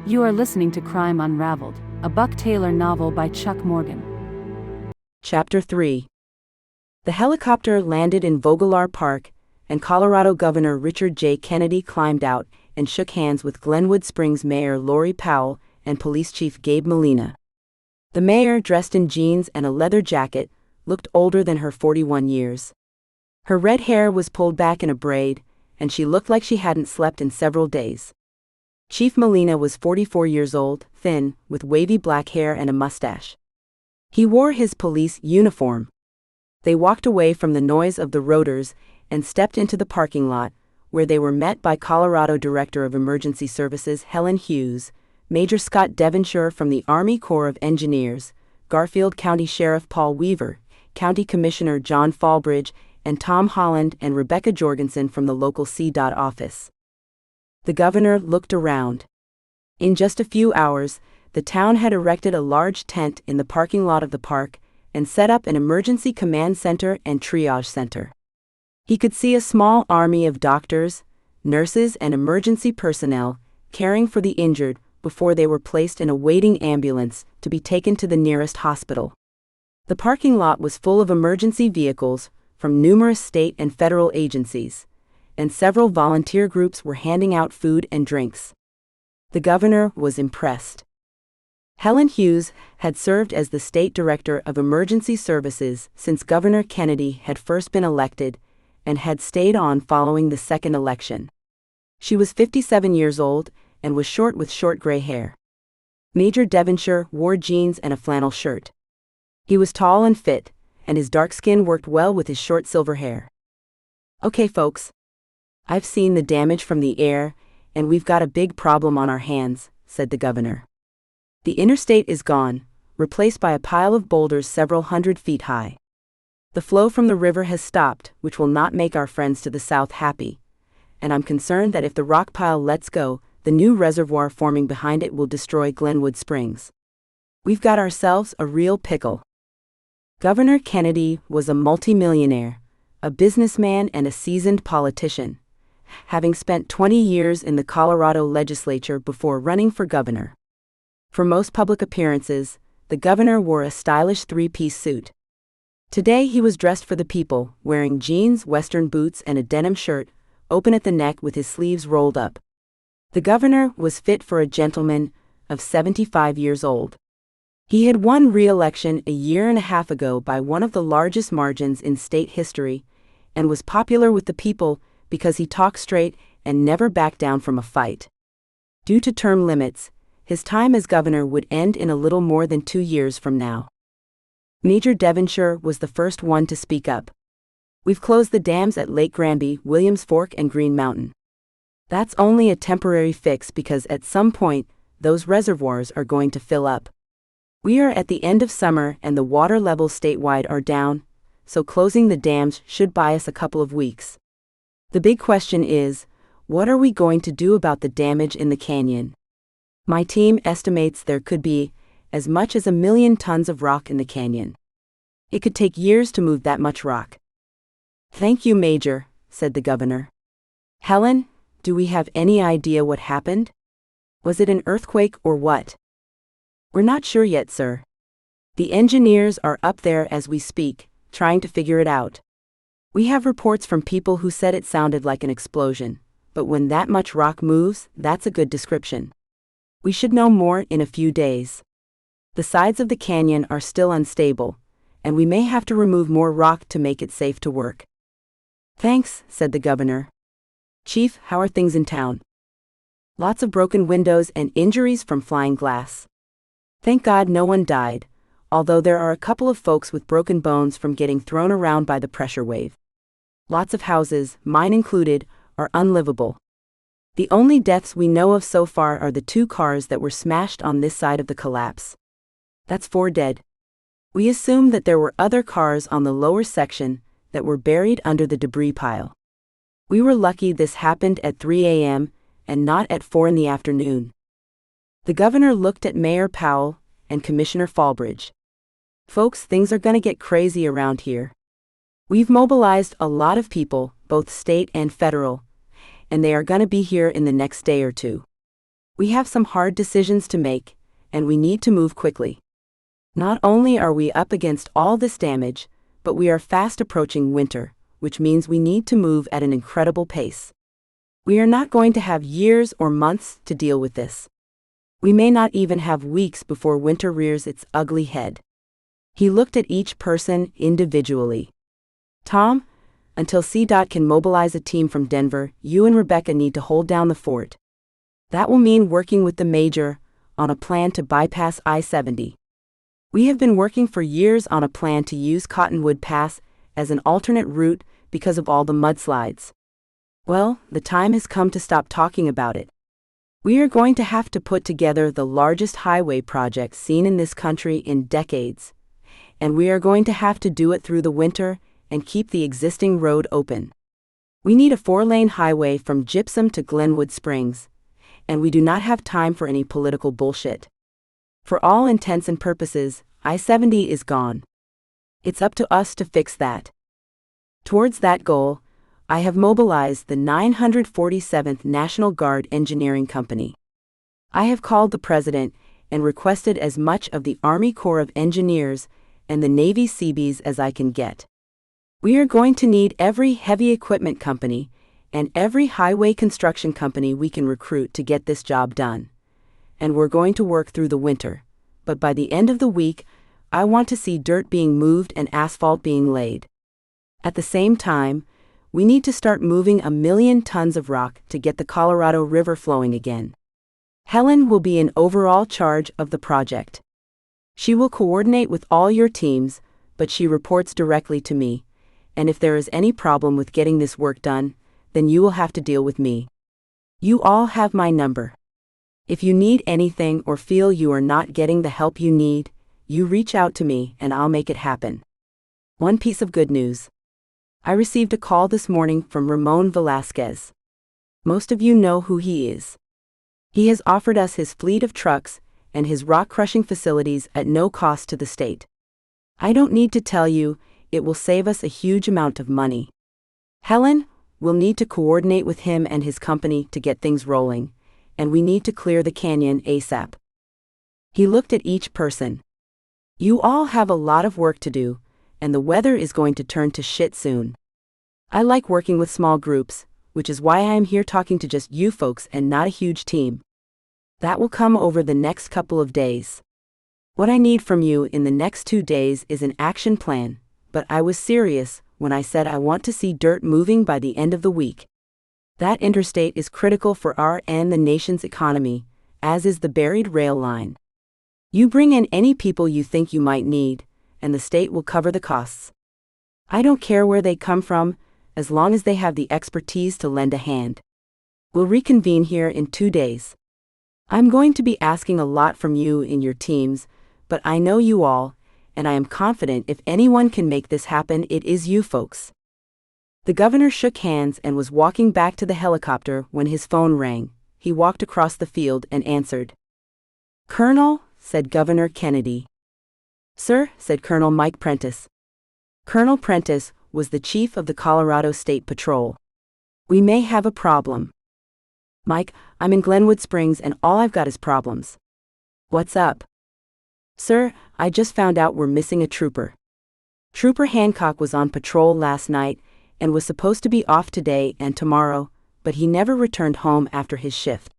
You are listening to Crime Unraveled, a Buck Taylor novel by Chuck Morgan. Chapter 3. The helicopter landed in Vogelar Park, and Colorado Governor Richard J. Kennedy climbed out and shook hands with Glenwood Springs Mayor Lori Powell and Police Chief Gabe Molina. The mayor, dressed in jeans and a leather jacket, looked older than her 41 years. Her red hair was pulled back in a braid, and she looked like she hadn't slept in several days. Chief Molina was 44 years old, thin, with wavy black hair and a mustache. He wore his police uniform. They walked away from the noise of the rotors and stepped into the parking lot, where they were met by Colorado Director of Emergency Services Helen Hughes, Major Scott Devonshire from the Army Corps of Engineers, Garfield County Sheriff Paul Weaver, County Commissioner John Fallbridge, and Tom Holland and Rebecca Jorgensen from the local CDOT office. The governor looked around. In just a few hours, the town had erected a large tent in the parking lot of the park and set up an emergency command center and triage center. He could see a small army of doctors, nurses, and emergency personnel caring for the injured before they were placed in a waiting ambulance to be taken to the nearest hospital. The parking lot was full of emergency vehicles from numerous state and federal agencies, and several volunteer groups were handing out food and drinks. The governor was impressed. Helen Hughes had served as the state director of emergency services since Governor Kennedy had first been elected and had stayed on following the second election. She was 57 years old and was short with short gray hair. Major Devonshire wore jeans and a flannel shirt. He was tall and fit, and his dark skin worked well with his short silver hair. "Okay, folks. I've seen the damage from the air, and we've got a big problem on our hands," said the governor. "The interstate is gone, replaced by a pile of boulders several hundred feet high. The flow from the river has stopped, which will not make our friends to the south happy, and I'm concerned that if the rock pile lets go, the new reservoir forming behind it will destroy Glenwood Springs. We've got ourselves a real pickle." Governor Kennedy was a multimillionaire, a businessman and a seasoned politician, having spent 20 years in the Colorado legislature before running for governor. For most public appearances, the governor wore a stylish three-piece suit. Today he was dressed for the people, wearing jeans, western boots, and a denim shirt, open at the neck with his sleeves rolled up. The governor was fit for a gentleman of 75 years old. He had won re-election a year and a half ago by one of the largest margins in state history, and was popular with the people because he talked straight and never backed down from a fight. Due to term limits, his time as governor would end in a little more than 2 years from now. Major Devonshire was the first one to speak up. "We've closed the dams at Lake Granby, Williams Fork, and Green Mountain. That's only a temporary fix because at some point, those reservoirs are going to fill up. We are at the end of summer and the water levels statewide are down, so closing the dams should buy us a couple of weeks. The big question is, what are we going to do about the damage in the canyon? My team estimates there could be as much as 1 million tons of rock in the canyon. It could take years to move that much rock." "Thank you, Major," said the governor. "Helen, do we have any idea what happened? Was it an earthquake or what?" "We're not sure yet, sir. The engineers are up there as we speak, trying to figure it out. We have reports from people who said it sounded like an explosion, but when that much rock moves, that's a good description. We should know more in a few days. The sides of the canyon are still unstable, and we may have to remove more rock to make it safe to work." "Thanks," said the governor. "Chief, how are things in town?" "Lots of broken windows and injuries from flying glass. Thank God no one died, although there are a couple of folks with broken bones from getting thrown around by the pressure wave. Lots of houses, mine included, are unlivable. The only deaths we know of so far are the 2 cars that were smashed on this side of the collapse. That's 4 dead. We assume that there were other cars on the lower section that were buried under the debris pile. We were lucky this happened at 3 a.m. and not at 4 in the afternoon." The governor looked at Mayor Powell and Commissioner Fallbridge. "Folks, things are gonna get crazy around here. We've mobilized a lot of people, both state and federal, and they are gonna be here in the next day or 2. We have some hard decisions to make, and we need to move quickly. Not only are we up against all this damage, but we are fast approaching winter, which means we need to move at an incredible pace. We are not going to have years or months to deal with this. We may not even have weeks before winter rears its ugly head. He looked at each person individually. Tom, until CDOT can mobilize a team from Denver, you and Rebecca need to hold down the fort. That will mean working with the major on a plan to bypass I-70. We have been working for years on a plan to use Cottonwood Pass as an alternate route because of all the mudslides. Well, the time has come to stop talking about it. We are going to have to put together the largest highway project seen in this country in decades, and we are going to have to do it through the winter and keep the existing road open. We need a 4-lane highway from Gypsum to Glenwood Springs, and we do not have time for any political bullshit. For all intents and purposes, I-70 is gone. It's up to us to fix that. Towards that goal, I have mobilized the 947th National Guard Engineering Company. I have called the President and requested as much of the Army Corps of Engineers and the Navy Seabees as I can get. We are going to need every heavy equipment company and every highway construction company we can recruit to get this job done. And we're going to work through the winter, but by the end of the week, I want to see dirt being moved and asphalt being laid. At the same time, we need to start moving 1 million tons of rock to get the Colorado River flowing again. Helen will be in overall charge of the project. She will coordinate with all your teams, but she reports directly to me, and if there is any problem with getting this work done, then you will have to deal with me. You all have my number. If you need anything or feel you are not getting the help you need, you reach out to me and I'll make it happen. One piece of good news. I received a call this morning from Ramon Velasquez. Most of you know who he is. He has offered us his fleet of trucks and his rock-crushing facilities at no cost to the state. I don't need to tell you, it will save us a huge amount of money. Helen will need to coordinate with him and his company to get things rolling, and we need to clear the canyon ASAP. He looked at each person. You all have a lot of work to do, and the weather is going to turn to shit soon. I like working with small groups, which is why I am here talking to just you folks and not a huge team. That will come over the next couple of days. What I need from you in the next 2 days is an action plan, but I was serious when I said I want to see dirt moving by the end of the week. That interstate is critical for our and the nation's economy, as is the buried rail line. You bring in any people you think you might need, and the state will cover the costs. I don't care where they come from, as long as they have the expertise to lend a hand. We'll reconvene here in 2 days. I'm going to be asking a lot from you in your teams, but I know you all, and I am confident if anyone can make this happen, it is you folks. The governor shook hands and was walking back to the helicopter when his phone rang. He walked across the field and answered. "Colonel," said Governor Kennedy. "Sir," said Colonel Mike Prentice. Colonel Prentice was the chief of the Colorado State Patrol. "We may have a problem." "Mike, I'm in Glenwood Springs and all I've got is problems." "What's up?" "Sir, I just found out we're missing a trooper. Trooper Hancock was on patrol last night and was supposed to be off today and tomorrow, but he never returned home after his shift.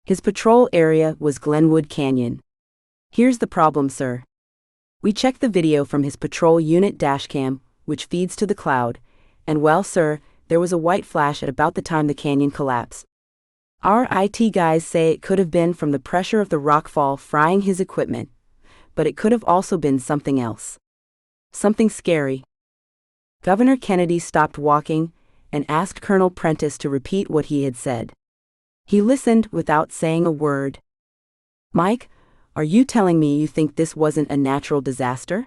His patrol area was Glenwood Canyon. Here's the problem, sir. We checked the video from his patrol unit dashcam, which feeds to the cloud, and well, sir, there was a white flash at about the time the canyon collapsed. Our IT guys say it could have been from the pressure of the rockfall frying his equipment, but it could have also been something else. Something scary." Governor Kennedy stopped walking and asked Colonel Prentice to repeat what he had said. He listened without saying a word. "Mike, are you telling me you think this wasn't a natural disaster?"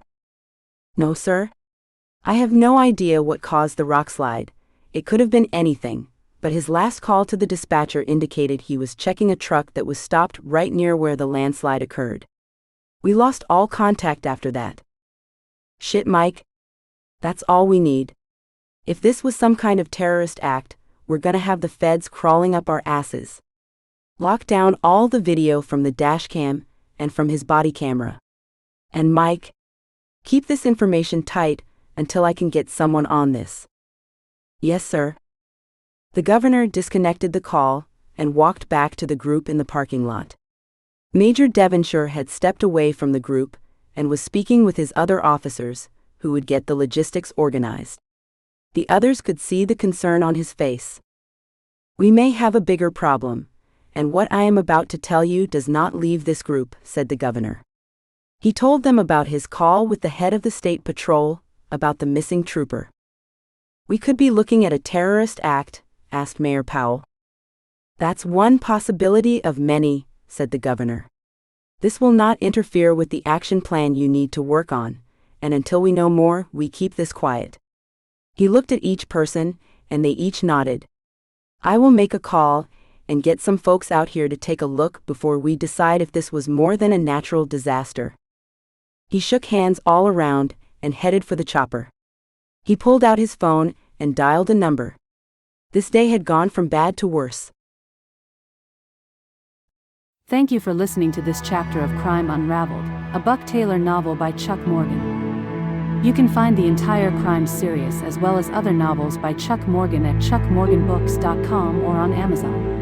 "No, sir. I have no idea what caused the rockslide. It could have been anything, but his last call to the dispatcher indicated he was checking a truck that was stopped right near where the landslide occurred. We lost all contact after that." "Shit, Mike. That's all we need. If this was some kind of terrorist act, we're gonna have the feds crawling up our asses." Lock down all the video from the dashcam and from his body camera. And Mike, keep this information tight until I can get someone on this. Yes, sir. The governor disconnected the call and walked back to the group in the parking lot. Major Devonshire had stepped away from the group and was speaking with his other officers, who would get the logistics organized. The others could see the concern on his face. We may have a bigger problem, and what I am about to tell you does not leave this group, said the governor. He told them about his call with the head of the state patrol, about the missing trooper. We could be looking at a terrorist act, asked Mayor Powell. That's one possibility of many, said the governor. This will not interfere with the action plan you need to work on, and until we know more, we keep this quiet. He looked at each person, and they each nodded. I will make a call and get some folks out here to take a look before we decide if this was more than a natural disaster. He shook hands all around and headed for the chopper. He pulled out his phone and dialed a number. This day had gone from bad to worse. Thank you for listening to this chapter of Crime Unraveled, a Buck Taylor novel by Chuck Morgan. You can find the entire crime series as well as other novels by Chuck Morgan at chuckmorganbooks.com or on Amazon.